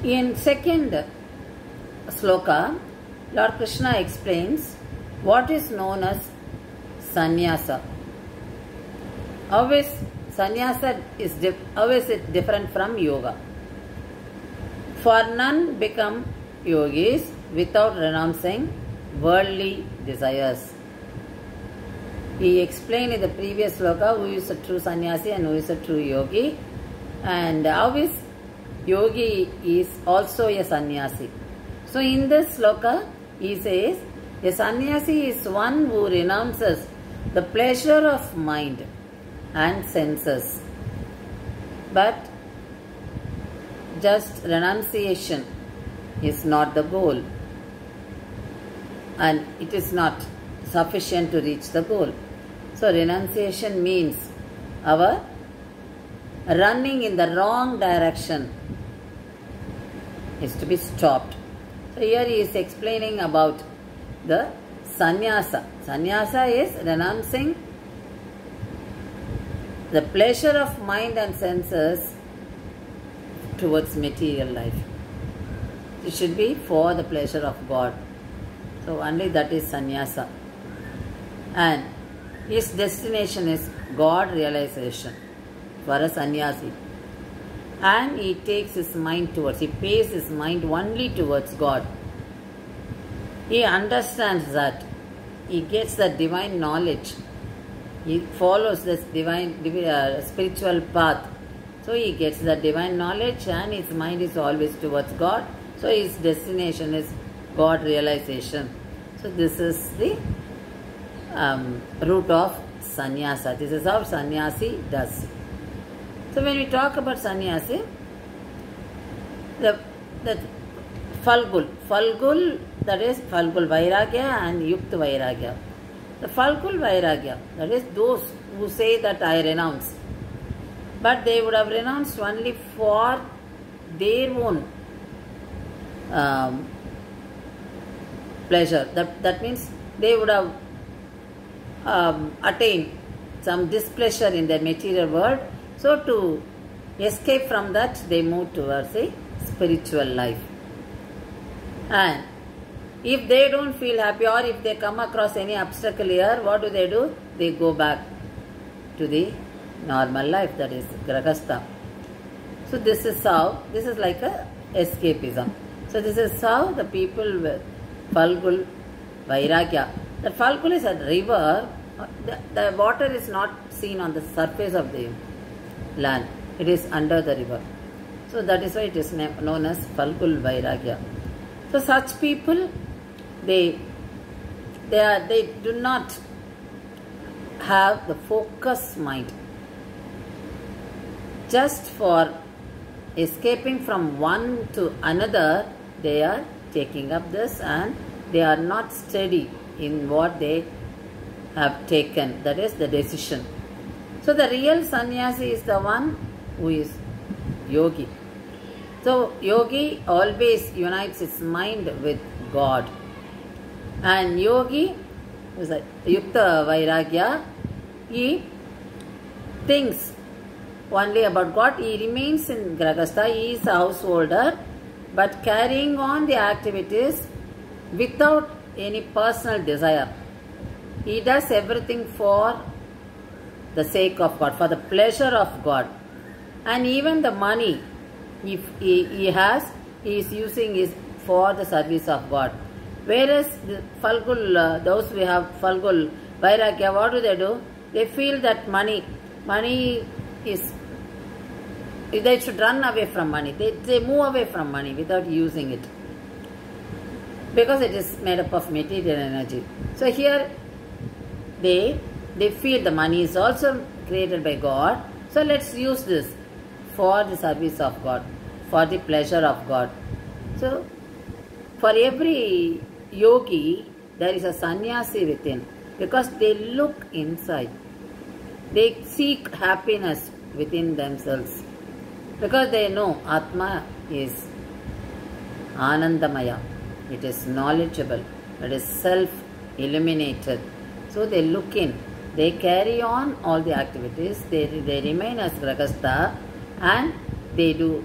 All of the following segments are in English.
In second sloka, Lord Krishna explains what is known as sannyasa. How is sannyasa how is it different from yoga? For none become yogis without renouncing worldly desires. He explained in the previous sloka who is a true sannyasi and who is a true yogi, and how is yogi is also a sannyasi. So in this sloka he says a sannyasi is one who renounces the pleasure of mind and senses, but just renunciation is not the goal, and it is not sufficient to reach the goal. So renunciation means our running in the wrong direction is to be stopped. So here he is explaining about the sannyasa. Sannyasa is renouncing the pleasure of mind and senses towards material life. It should be for the pleasure of God. So only that is sannyasa. And his destination is God realization for a sannyasi. And he takes his mind towards, he pays his mind only towards God. He understands that. He gets the divine knowledge. He follows this divine spiritual path. So he gets the divine knowledge and his mind is always towards God. So his destination is God realization. So this is the root of sannyasa. This is how sannyasi does. So when we talk about sannyasi, the falgul, that is falgul vairagya and yukta vairagya. The falgul vairagya, that is those who say that I renounce, but they would have renounced only for their own pleasure. That means they would have attained some displeasure in their material world. So to escape from that, they move towards a spiritual life. And if they don't feel happy, or if they come across any obstacle here, what do? They go back to the normal life, that is grahastha. So this is how, this is like a escapism. So this is how the people with falgul vairagya. The falgul is a river. The water is not seen on the surface of the land. It is under the river. So that is why it is known as falgul vairagya. So such people, they do not have the focused mind. Just for escaping from one to another, they are taking up this, and they are not steady in what they have taken, that is the decision. So the real sannyasi is the one who is yogi. So yogi always unites his mind with God. And yogi, who is a yukta vairagya, he thinks only about God. He remains in grahastha, he is a householder, but carrying on the activities without any personal desire. He does everything for the sake of God, for the pleasure of God. And even the money if he is using is for the service of God. Whereas the falgul, those who have falgul vairagya, what do? They feel that money is, they should run away from money. They move away from money without using it, because it is made up of material energy. So here they feel the money is also created by God. So let's use this for the service of God, for the pleasure of God. So for every yogi, there is a sannyasi within, because they look inside. They seek happiness within themselves, because they know Atma is Anandamaya. It is knowledgeable. It is self-illuminated. So they look in. They carry on all the activities. They remain as grahastha, and they do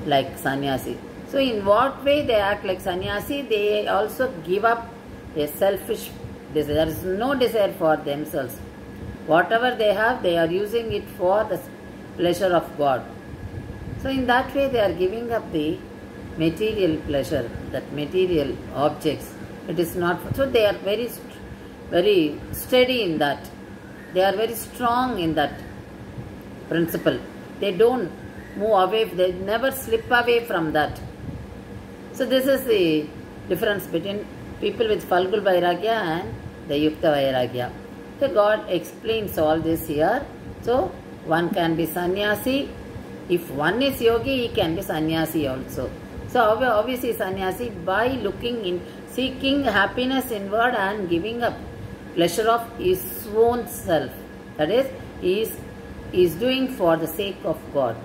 like sannyasi. So in what way they act like sannyasi? They also give up a selfish desire. There is no desire for themselves. Whatever they have, they are using it for the pleasure of God. So in that way they are giving up the material pleasure, that material objects. It is not, so they are very steady in that. They are very strong in that principle. They don't move away, they never slip away from that. So this is the difference between people with Falgul Vairagya and the Yukta Vairagya. So God explains all this here. So one can be sannyasi. If one is yogi, he can be sannyasi also. So obviously sannyasi by looking in, seeking happiness inward and giving up pleasure of his own self. That is, he is doing for the sake of God.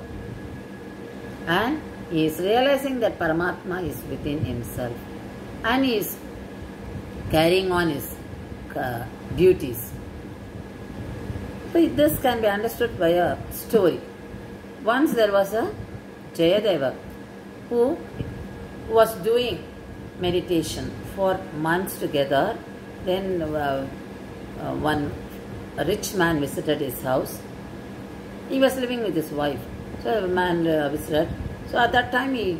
And he is realizing that Paramatma is within himself. And he is carrying on his duties. So this can be understood by a story. Once there was a Jayadeva who was doing meditation for months together. Then one rich man visited his house. He was living with his wife. So the man visited. So at that time he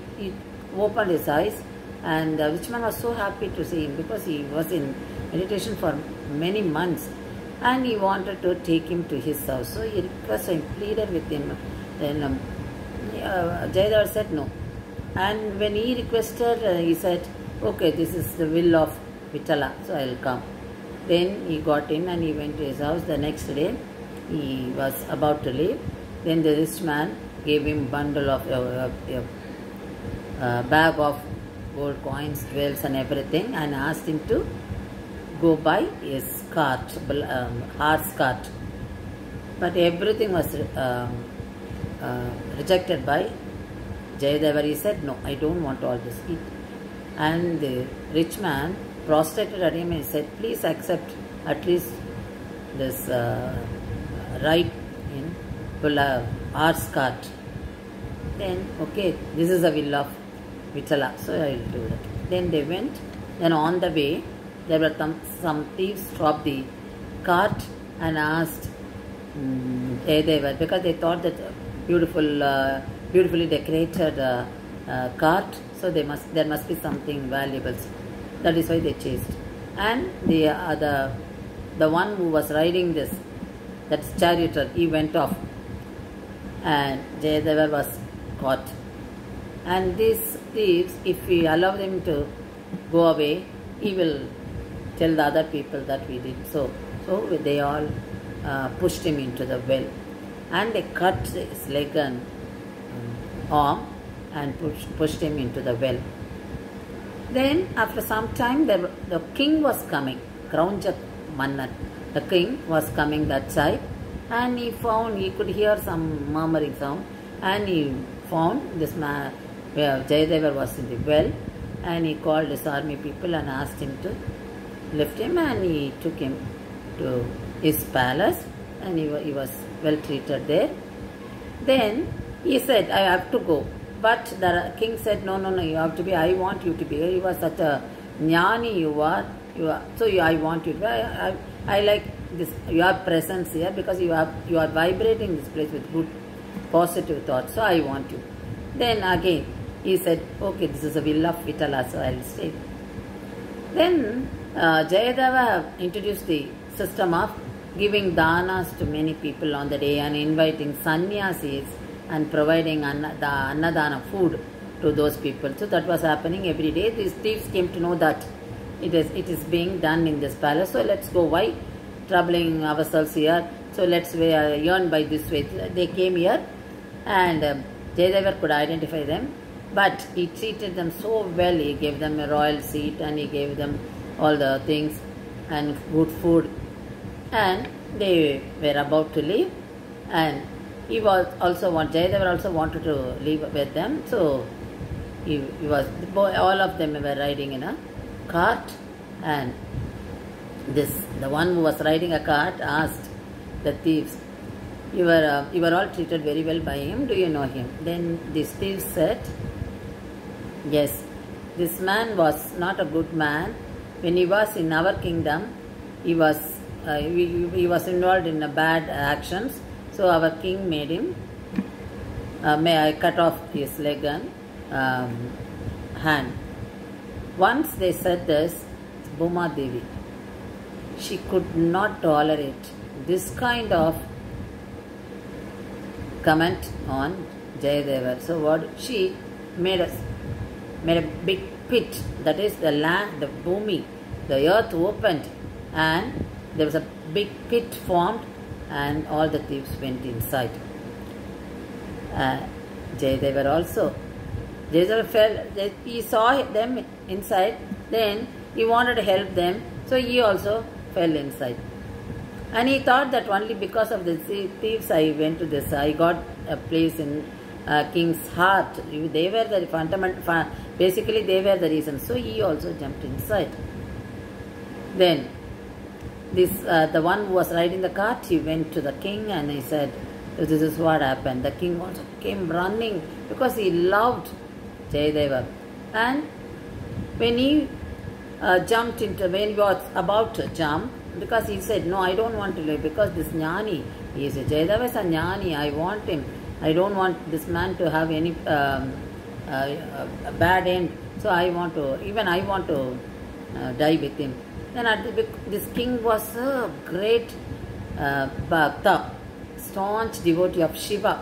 opened his eyes, and the rich man was so happy to see him because he was in meditation for many months and he wanted to take him to his house. So he requested him, pleaded with him. Then Jayadeva said no. And when he requested, he said, okay, this is the will of Vitala, so I will come. Then he got in and he went to his house. The next day, he was about to leave. Then the rich man gave him a bundle of bag of gold coins, jewels and everything, and asked him to go buy his cart, horse cart. But everything was rejected by Jayadeva. He said, no, I don't want all this. And the rich man prostrated at him and said, please accept at least this right in horse cart. Then, okay, this is the will of Vitala, so I will do that. Then they went. Then on the way, there were some thieves stopped the cart and asked Jayadeva, because they thought that beautifully decorated cart, so there must be something valuable. That is why they chased. And the one who was riding this, that charioteer, he went off, and Jayadeva was caught. And these thieves, if we allow them to go away, he will tell the other people that we did so. So they all pushed him into the well, and they cut his leg and arm and pushed him into the well. Then after some time, the king was coming, Kraunjak Mannan. The king was coming that side, and he could hear some murmuring sound, and he found this man where Jayadeva was in the well, and he called his army people and asked him to lift him, and he took him to his palace, and he was well treated there. Then he said, I have to go. But the king said, no, you have to be, I want you to be here. You are such a jnani, you are, so I want you to be. I like this, your presence here, because you are vibrating this place with good, positive thoughts, so I want you. Then again, he said, okay, this is a will of Vitala, so I will stay. Then Jayadeva introduced the system of giving danas to many people on the day and inviting sannyasis and providing the annadana food to those people. So that was happening every day. These thieves came to know that it is being done in this palace. So let's go. Why troubling ourselves here? So let's earn by this way. They came here, and Jayadeva could identify them. But he treated them so well. He gave them a royal seat, and he gave them all the things and good food. And they were about to leave, and Jayadeva also wanted to leave with them. So all of them were riding in a cart, and the one who was riding a cart asked the thieves, you were all treated very well by him. Do you know him? Then these thieves said, yes, this man was not a good man. When he was in our kingdom, he was involved in bad actions. So our king made him, may I cut off his leg and hand. Once they said this, Bhuma Devi, she could not tolerate this kind of comment on Jayadeva. So what she made a big pit, that is the land, the bhumi, the earth opened and there was a big pit formed and all the thieves went inside. Jayadeva also. Jayadeva fell, he saw them inside, then he wanted to help them, so he also fell inside. And he thought that only because of the thieves I went to this, I got a place in king's heart. They were the fundamental, basically they were the reason. So he also jumped inside. Then this the one who was riding the cart, he went to the king and he said, this is what happened. The king also came running because he loved Jayadeva. And when he jumped into, when he was about to jump, because he said, no, I don't want to live, because this Jnani, he said, Jayadeva is a Jnani, I want him. I don't want this man to have any bad end. So I want to die with him. Then this king was a great Bhakta, staunch devotee of Shiva.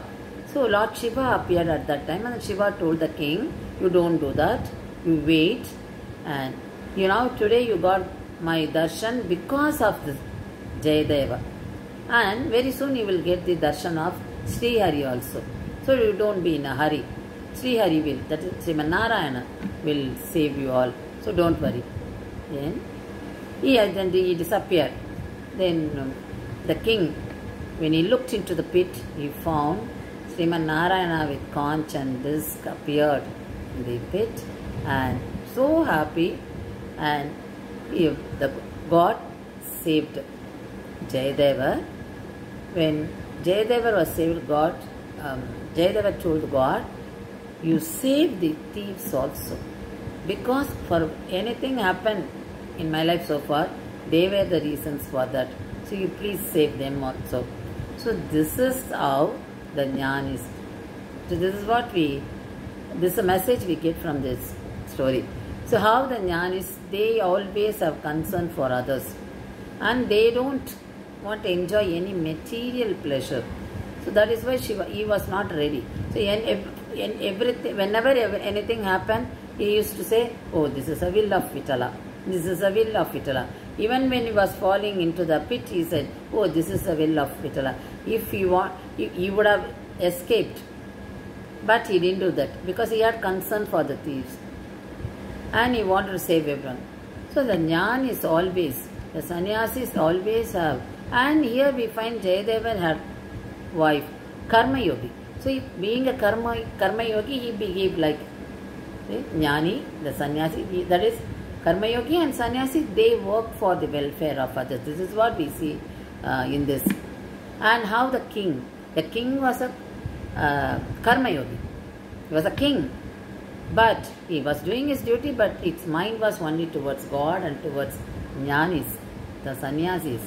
So Lord Shiva appeared at that time and Shiva told the king, you don't do that, you wait, and today you got my darshan because of this Jayadeva, and very soon you will get the darshan of Sri Hari also. So you don't be in a hurry. Sri Hari will, that is Sriman Narayana, will save you all. So don't worry. Then he disappeared. Then the king, when he looked into the pit, he found Sriman Narayana with conch and disc appeared in the pit, and so happy, and the God saved Jayadeva. When Jayadeva was saved, Jayadeva told God, you save the thieves also, because for anything happened in my life so far, they were the reasons for that. So you please save them also. So this is how the Jnana is. So this is a message we get from this story. So how the Jnanis, they always have concern for others and they don't want to enjoy any material pleasure. So that is why he was not ready. So in everything, whenever anything happened, he used to say, oh, this is a will of Vitala. This is a will of Vitala. Even when he was falling into the pit, he said, oh, this is a will of Vitala. If he would have escaped. But he didn't do that because he had concern for the thieves. And he wanted to save everyone. So the Jnana is always, the sannyasis always have. And here we find Jayadeva had wife, Karma Yogi. So being a karma Yogi, he behaved like Jnani, the sannyasi, that is Karma Yogi and sannyasi, they work for the welfare of others. This is what we see in this. And how the king was a Karma Yogi. He was a king. But he was doing his duty, but its mind was only towards God and towards Jnanis, the sannyasis.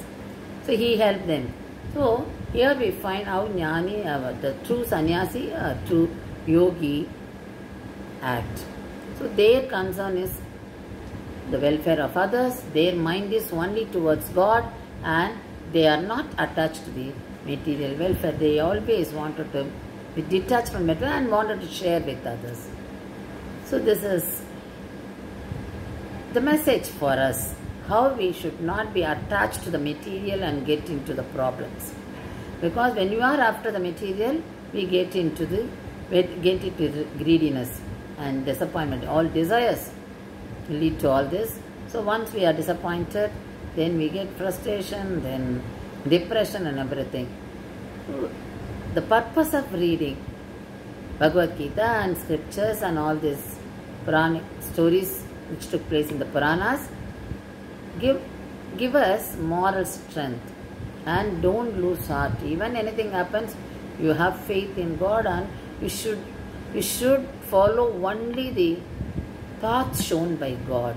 So he helped them. So here we find how Jnani, the true sannyasi, true yogi act. So their concern is the welfare of others, their mind is only towards God and they are not attached to the material welfare. They always wanted to be detached from material and wanted to share with others. So this is the message for us, how we should not be attached to the material and get into the problems. Because when you are after the material, we get into greediness and disappointment. All desires lead to all this. So once we are disappointed, then we get frustration, then depression and everything. The purpose of reading Bhagavad Gita and scriptures and all these Puranic stories which took place in the Puranas give us moral strength And don't lose heart. Even anything happens, you have faith in God, and you should follow only the path shown by God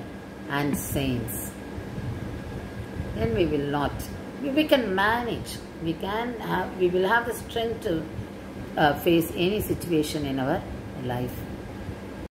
and saints. Then we will not. We can manage. We will have the strength to face any situation in our life.